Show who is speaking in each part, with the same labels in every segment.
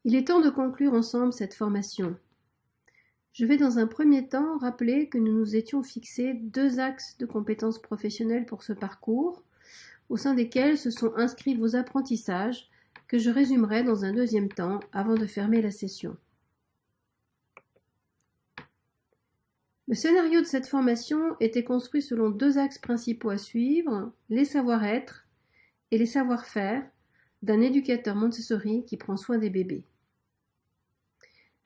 Speaker 1: Il est temps de conclure ensemble cette formation. Je vais dans un premier temps rappeler que nous nous étions fixés 2 axes de compétences professionnelles pour ce parcours, au sein desquels se sont inscrits vos apprentissages, que je résumerai dans un deuxième temps avant de fermer la session. Le scénario de cette formation était construit selon 2 axes principaux à suivre, les savoir-être et les savoir-faire d'un éducateur Montessori qui prend soin des bébés.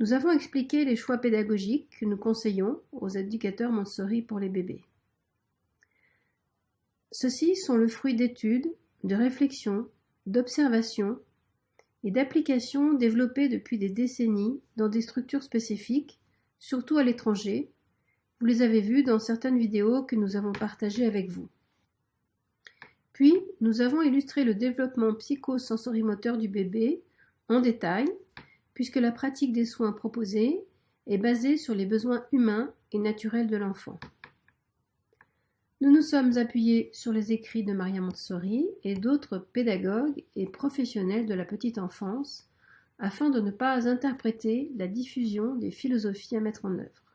Speaker 1: Nous avons expliqué les choix pédagogiques que nous conseillons aux éducateurs Montessori pour les bébés. Ceux-ci sont le fruit d'études, de réflexions, d'observations et d'applications développées depuis des décennies dans des structures spécifiques, surtout à l'étranger. Vous les avez vus dans certaines vidéos que nous avons partagées avec vous. Puis, nous avons illustré le développement psychosensorimoteur du bébé en détail, puisque la pratique des soins proposés est basée sur les besoins humains et naturels de l'enfant. Nous nous sommes appuyés sur les écrits de Maria Montessori et d'autres pédagogues et professionnels de la petite enfance, afin de ne pas interpréter la diffusion des philosophies à mettre en œuvre.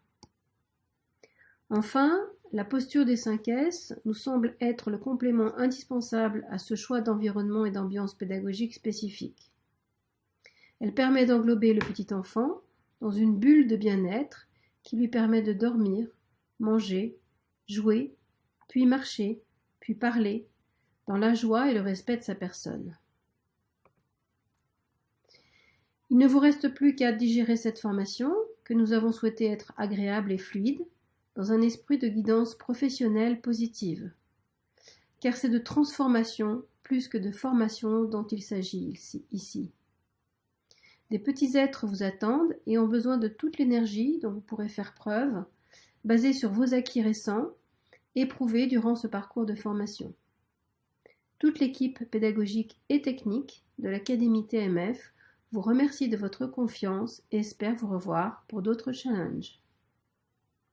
Speaker 1: Enfin, la posture des 5 S nous semble être le complément indispensable à ce choix d'environnement et d'ambiance pédagogique spécifique. Elle permet d'englober le petit enfant dans une bulle de bien-être qui lui permet de dormir, manger, jouer, puis marcher, puis parler, dans la joie et le respect de sa personne. Il ne vous reste plus qu'à digérer cette formation, que nous avons souhaité être agréable et fluide, dans un esprit de guidance professionnelle positive. Car c'est de transformation plus que de formation dont il s'agit ici. Des petits êtres vous attendent et ont besoin de toute l'énergie dont vous pourrez faire preuve, basée sur vos acquis récents, éprouvés durant ce parcours de formation. Toute l'équipe pédagogique et technique de l'Académie TMF vous remercie de votre confiance et espère vous revoir pour d'autres challenges.